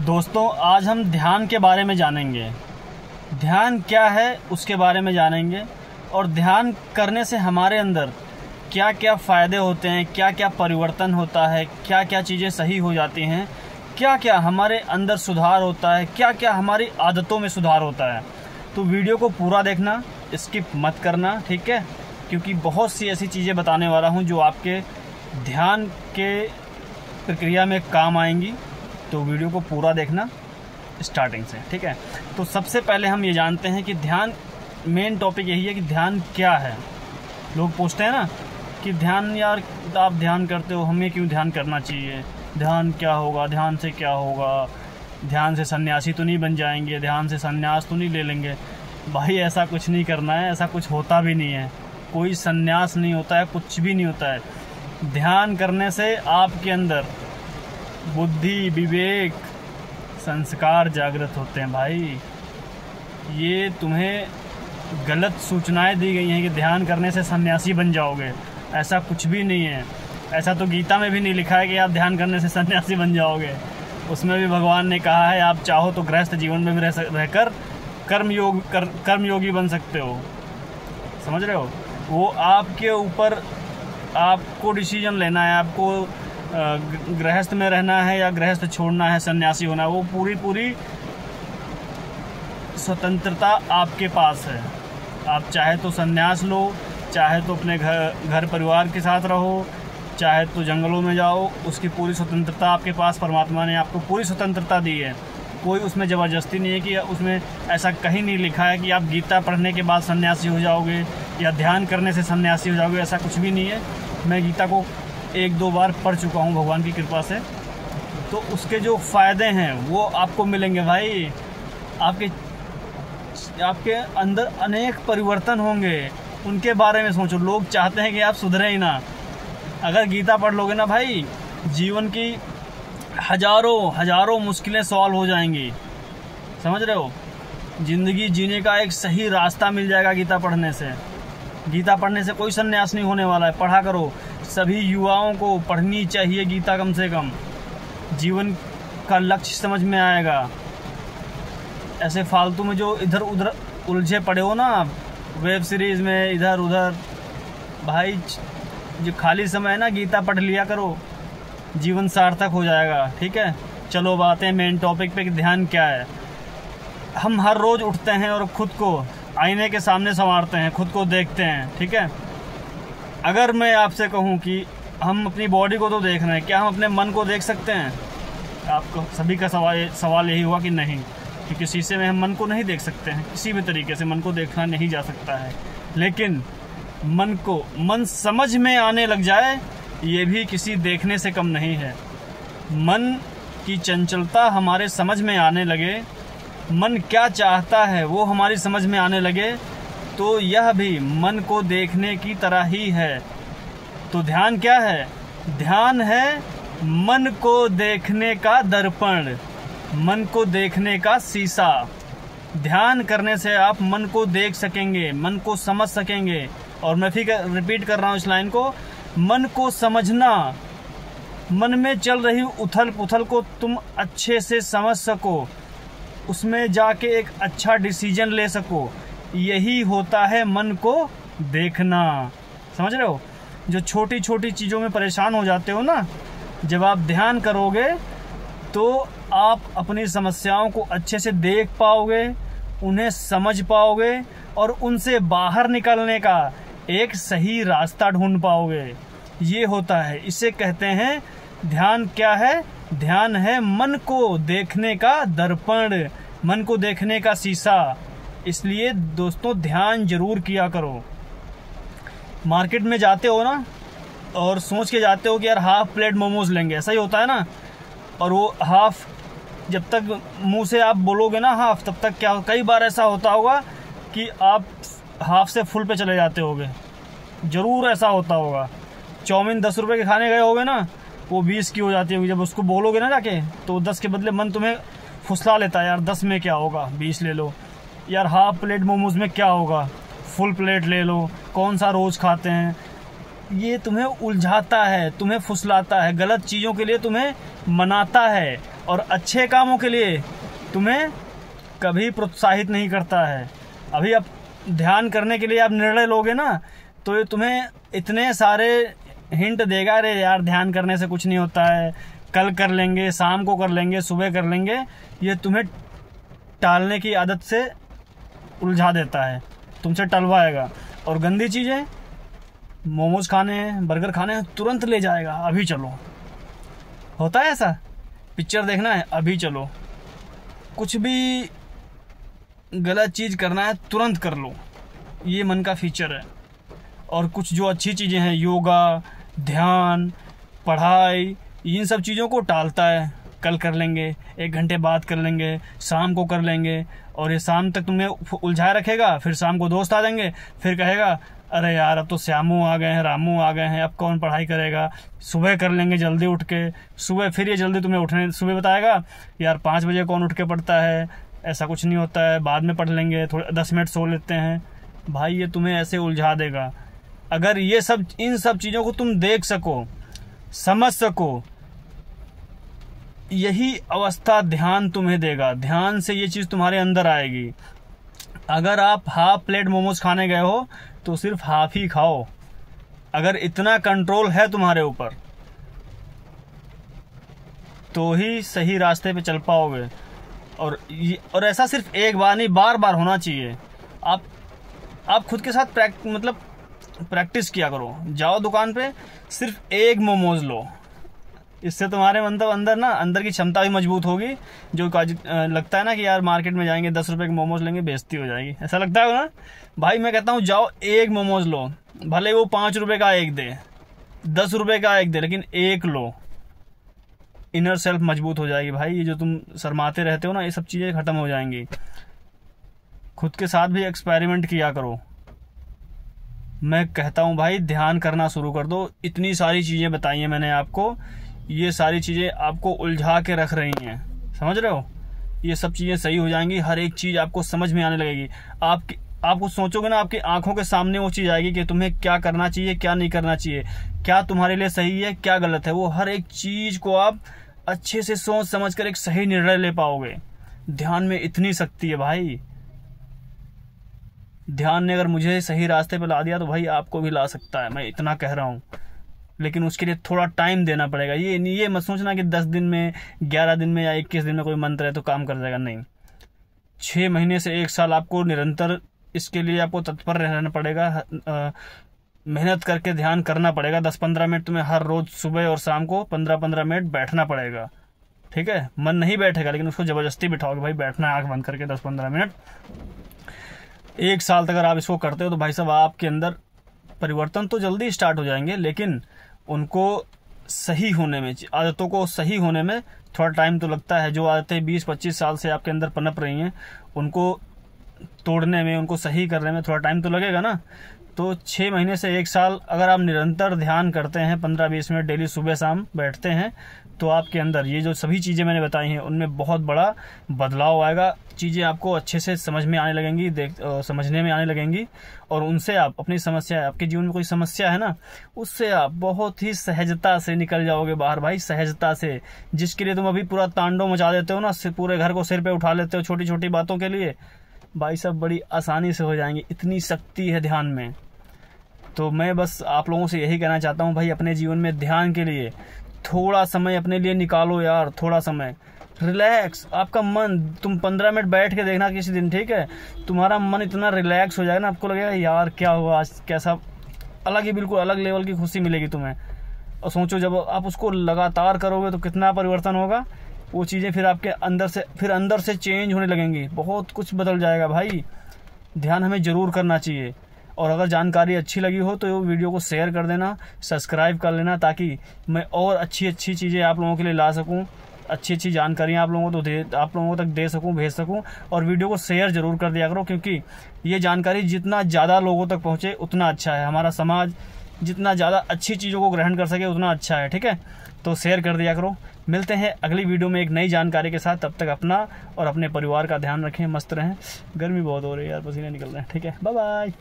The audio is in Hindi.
दोस्तों, आज हम ध्यान के बारे में जानेंगे। ध्यान क्या है उसके बारे में जानेंगे और ध्यान करने से हमारे अंदर क्या क्या फ़ायदे होते हैं, क्या क्या परिवर्तन होता है, क्या क्या चीज़ें सही हो जाती हैं, क्या क्या हमारे अंदर सुधार होता है, क्या क्या हमारी आदतों में सुधार होता है। तो वीडियो को पूरा देखना, स्किप मत करना, ठीक है? क्योंकि बहुत सी ऐसी चीज़ें बताने वाला हूँ जो आपके ध्यान के प्रक्रिया में काम आएंगी। तो वीडियो को पूरा देखना स्टार्टिंग से, ठीक है? तो सबसे पहले हम ये जानते हैं कि ध्यान, मेन टॉपिक यही है कि ध्यान क्या है। लोग पूछते हैं ना कि ध्यान, यार आप ध्यान करते हो, हमें क्यों ध्यान करना चाहिए, ध्यान क्या होगा, ध्यान से क्या होगा, ध्यान से सन्यासी तो नहीं बन जाएंगे, ध्यान से सन्यास तो नहीं ले लेंगे। भाई ऐसा कुछ नहीं करना है, ऐसा कुछ होता भी नहीं है, कोई सन्यास नहीं होता है, कुछ भी नहीं होता है। ध्यान करने से आपके अंदर बुद्धि, विवेक, संस्कार जागृत होते हैं। भाई ये तुम्हें गलत सूचनाएं दी गई हैं कि ध्यान करने से सन्यासी बन जाओगे, ऐसा कुछ भी नहीं है। ऐसा तो गीता में भी नहीं लिखा है कि आप ध्यान करने से सन्यासी बन जाओगे। उसमें भी भगवान ने कहा है आप चाहो तो गृहस्थ जीवन में भी रहकर कर्मयोगी बन सकते हो। समझ रहे हो? वो आपके ऊपर, आपको डिसीजन लेना है, आपको गृहस्थ में रहना है या गृहस्थ छोड़ना है, सन्यासी होना है। वो पूरी स्वतंत्रता आपके पास है। आप चाहे तो सन्यास लो, चाहे तो अपने घर परिवार के साथ रहो, चाहे तो जंगलों में जाओ, उसकी पूरी स्वतंत्रता आपके पास। परमात्मा ने आपको पूरी स्वतंत्रता दी है, कोई उसमें ज़बरदस्ती नहीं है कि उसमें ऐसा कहीं नहीं लिखा है कि आप गीता पढ़ने के बाद सन्यासी हो जाओगे या ध्यान करने से सन्यासी हो जाओगे, ऐसा कुछ भी नहीं है। मैं गीता को 1-2 बार पढ़ चुका हूँ भगवान की कृपा से, तो उसके जो फ़ायदे हैं वो आपको मिलेंगे। भाई आपके अंदर अनेक परिवर्तन होंगे, उनके बारे में सोचो। लोग चाहते हैं कि आप सुधरे ही ना। अगर गीता पढ़ लोगे ना भाई, जीवन की हजारों मुश्किलें सॉल्व हो जाएंगी। समझ रहे हो? ज़िंदगी जीने का एक सही रास्ता मिल जाएगा गीता पढ़ने से। गीता पढ़ने से कोई सन्यास नहीं होने वाला है। पढ़ा करो, सभी युवाओं को पढ़नी चाहिए गीता, कम से कम जीवन का लक्ष्य समझ में आएगा। ऐसे फालतू में जो इधर उधर उलझे पड़े हो ना, वेब सीरीज़ में इधर उधर, भाई जो खाली समय है ना, गीता पढ़ लिया करो, जीवन सार्थक हो जाएगा। ठीक है, चलो बातें हैं मेन टॉपिक पे कि ध्यान क्या है। हम हर रोज़ उठते हैं और खुद को आईने के सामने संवारते हैं, खुद को देखते हैं। ठीक है, अगर मैं आपसे कहूं कि हम अपनी बॉडी को तो देख रहे हैं, क्या हम अपने मन को देख सकते हैं? आपको सभी का सवाल यही हुआ कि नहीं, क्योंकि शीशे में हम मन को नहीं देख सकते हैं। किसी भी तरीके से मन को देखा नहीं जा सकता है। लेकिन मन समझ में आने लग जाए, ये भी किसी देखने से कम नहीं है। मन की चंचलता हमारे समझ में आने लगे, मन क्या चाहता है वो हमारी समझ में आने लगे, तो यह भी मन को देखने की तरह ही है। तो ध्यान क्या है? ध्यान है मन को देखने का दर्पण, मन को देखने का शीशा। ध्यान करने से आप मन को देख सकेंगे, मन को समझ सकेंगे। और मैं फिर रिपीट कर रहा हूँ इस लाइन को, मन को समझना, मन में चल रही उथल पुथल को तुम अच्छे से समझ सको, उसमें जाके एक अच्छा डिसीजन ले सको, यही होता है मन को देखना। समझ रहे हो? जो छोटी छोटी चीज़ों में परेशान हो जाते हो ना, जब आप ध्यान करोगे तो आप अपनी समस्याओं को अच्छे से देख पाओगे, उन्हें समझ पाओगे और उनसे बाहर निकलने का एक सही रास्ता ढूंढ पाओगे। ये होता है, इसे कहते हैं ध्यान। क्या है? ध्यान है मन को देखने का दर्पण, मन को देखने का शीशा। इसलिए दोस्तों ध्यान जरूर किया करो। मार्केट में जाते हो ना और सोच के जाते हो कि यार हाफ प्लेट मोमोज लेंगे, ऐसा ही होता है ना। और वो हाफ, जब तक मुंह से आप बोलोगे ना हाफ, तब तक क्या, कई बार ऐसा होता होगा कि आप हाफ से फुल पे चले जाते होगे। जरूर ऐसा होता होगा। चाउमीन 10 रुपए के खाने गए होगे ना, वो 20 की हो जाती होगी। जब उसको बोलोगे ना जाके, तो 10 के बदले मन तुम्हें फुसला लेता है, यार 10 में क्या होगा, 20 ले लो। यार हाफ प्लेट मोमोज में क्या होगा, फुल प्लेट ले लो, कौन सा रोज़ खाते हैं। ये तुम्हें उलझाता है, तुम्हें फुसलाता है, गलत चीज़ों के लिए तुम्हें मनाता है। और अच्छे कामों के लिए तुम्हें कभी प्रोत्साहित नहीं करता है। अभी अब ध्यान करने के लिए आप निर्णय लोगे ना, तो ये तुम्हें इतने सारे हिंट देगा, अरे यार ध्यान करने से कुछ नहीं होता है, कल कर लेंगे, शाम को कर लेंगे, सुबह कर लेंगे। ये तुम्हें टालने की आदत से उलझा देता है, तुमसे टलवाएगा। और गंदी चीज़ें, मोमोज खाने हैं, बर्गर खाने हैं, तुरंत ले जाएगा, अभी चलो। होता है ऐसा, पिक्चर देखना है, अभी चलो। कुछ भी गलत चीज़ करना है, तुरंत कर लो। ये मन का फीचर है। और कुछ जो अच्छी चीज़ें हैं, योगा, ध्यान, पढ़ाई, इन सब चीज़ों को टालता है। कल कर लेंगे, 1 घंटे बाद कर लेंगे, शाम को कर लेंगे। और ये शाम तक तुम्हें उलझाए रखेगा। फिर शाम को दोस्त आ जाएंगे, फिर कहेगा अरे यार अब तो श्यामू आ गए हैं, रामू आ गए हैं, अब कौन पढ़ाई करेगा, सुबह कर लेंगे जल्दी उठ के। सुबह फिर ये जल्दी तुम्हें उठने, सुबह बताएगा यार 5 बजे कौन उठ के पढ़ता है, ऐसा कुछ नहीं होता है, बाद में पढ़ लेंगे, थोड़ा 10 मिनट सो लेते हैं। भाई ये तुम्हें ऐसे उलझा देगा। अगर ये सब, इन सब चीज़ों को तुम देख सको, समझ सको, यही अवस्था ध्यान तुम्हें देगा। ध्यान से ये चीज़ तुम्हारे अंदर आएगी। अगर आप हाफ प्लेट मोमोज खाने गए हो तो सिर्फ हाफ ही खाओ। अगर इतना कंट्रोल है तुम्हारे ऊपर तो ही सही रास्ते पे चल पाओगे। और ऐसा सिर्फ एक बार नहीं, बार बार होना चाहिए। आप खुद के साथ प्रैक्टिस किया करो। जाओ दुकान पे, सिर्फ 1 मोमोज लो। इससे तुम्हारे अंदर की क्षमता भी मजबूत होगी। जो लगता है ना कि यार मार्केट में जाएंगे 10 रुपए के मोमोज लेंगे, बेइज्जती हो जाएगी, ऐसा लगता है ना भाई। मैं कहता हूँ जाओ 1 मोमोज लो, भले वो 5 रुपए का एक दे, 10 रुपए का एक दे, लेकिन 1 लो। इनर सेल्फ मजबूत हो जाएगी भाई। ये जो तुम शर्माते रहते हो ना, ये सब चीज़ें खत्म हो जाएंगी। खुद के साथ भी एक्सपेरिमेंट किया करो। मैं कहता हूँ भाई ध्यान करना शुरू कर दो। इतनी सारी चीज़ें बताई हैं मैंने आपको, ये सारी चीज़ें आपको उलझा के रख रही हैं, समझ रहे हो। ये सब चीज़ें सही हो जाएंगी, हर एक चीज़ आपको समझ में आने लगेगी। आप कुछ सोचोगे ना, आपकी आंखों के सामने वो चीज़ आएगी कि तुम्हें क्या करना चाहिए, क्या नहीं करना चाहिए, क्या तुम्हारे लिए सही है, क्या गलत है। वो हर एक चीज़ को आप अच्छे से सोच समझ कर एक सही निर्णय ले पाओगे। ध्यान में इतनी शक्ति है भाई। ध्यान ने अगर मुझे सही रास्ते पे ला दिया तो भाई आपको भी ला सकता है, मैं इतना कह रहा हूँ। लेकिन उसके लिए थोड़ा टाइम देना पड़ेगा। ये मत सोचना कि 10 दिन में, 11 दिन में या 21 दिन में कोई मंत्र है तो काम कर जाएगा। नहीं, 6 महीने से 1 साल आपको निरंतर इसके लिए आपको तत्पर रहना पड़ेगा। मेहनत करके ध्यान करना पड़ेगा। 10-15 मिनट तुम्हें हर रोज सुबह और शाम को 15-15 मिनट बैठना पड़ेगा। ठीक है, मन नहीं बैठेगा लेकिन उसको जबरदस्ती बिठाओगे, भाई बैठना है आंख बंद करके 10-15 मिनट। 1 साल तक अगर आप इसको करते हो तो भाई साहब आपके अंदर परिवर्तन तो जल्दी स्टार्ट हो जाएंगे, लेकिन उनको सही होने में, आदतों को सही होने में थोड़ा टाइम तो लगता है। जो आदतें 20-25 साल से आपके अंदर पनप रही हैं, उनको तोड़ने में, उनको सही करने में थोड़ा टाइम तो लगेगा ना। तो 6 महीने से 1 साल अगर आप निरंतर ध्यान करते हैं, 15-20 मिनट डेली सुबह शाम बैठते हैं, तो आपके अंदर ये जो सभी चीज़ें मैंने बताई हैं उनमें बहुत बड़ा बदलाव आएगा। चीज़ें आपको अच्छे से समझ में आने लगेंगी, समझने में आने लगेंगी। और उनसे आप अपनी समस्या, आपके जीवन में कोई समस्या है ना, उससे आप बहुत ही सहजता से निकल जाओगे बाहर भाई, सहजता से। जिसके लिए तुम अभी पूरा तांडव मचा देते हो ना, पूरे घर को सिर पे उठा लेते हो छोटी छोटी बातों के लिए, भाई सब बड़ी आसानी से हो जाएंगे। इतनी शक्ति है ध्यान में। तो मैं बस आप लोगों से यही कहना चाहता हूँ भाई, अपने जीवन में ध्यान के लिए थोड़ा समय अपने लिए निकालो यार, थोड़ा समय रिलैक्स। आपका मन, तुम 15 मिनट बैठ के देखना किसी दिन, ठीक है, तुम्हारा मन इतना रिलैक्स हो जाएगा ना, आपको लगेगा यार क्या हुआ आज, कैसा अलग ही, बिल्कुल अलग लेवल की खुशी मिलेगी तुम्हें। और सोचो जब आप उसको लगातार करोगे तो कितना परिवर्तन होगा। वो चीज़ें फिर आपके अंदर से चेंज होने लगेंगी, बहुत कुछ बदल जाएगा भाई। ध्यान हमें ज़रूर करना चाहिए। और अगर जानकारी अच्छी लगी हो तो वीडियो को शेयर कर देना, सब्सक्राइब कर लेना, ताकि मैं और अच्छी चीज़ें आप लोगों के लिए ला सकूं, अच्छी जानकारियाँ आप लोगों तक दे सकूं, भेज सकूं। और वीडियो को शेयर ज़रूर कर दिया करो, क्योंकि ये जानकारी जितना ज़्यादा लोगों तक पहुँचे उतना अच्छा है। हमारा समाज जितना ज़्यादा अच्छी चीज़ों को ग्रहण कर सके उतना अच्छा है, ठीक है। तो शेयर कर दिया करो। मिलते हैं अगली वीडियो में एक नई जानकारी के साथ। तब तक अपना और अपने परिवार का ध्यान रखें, मस्त रहें। गर्मी बहुत हो रही है यार, पसीने निकल रहे हैं। ठीक है, बाय बाय।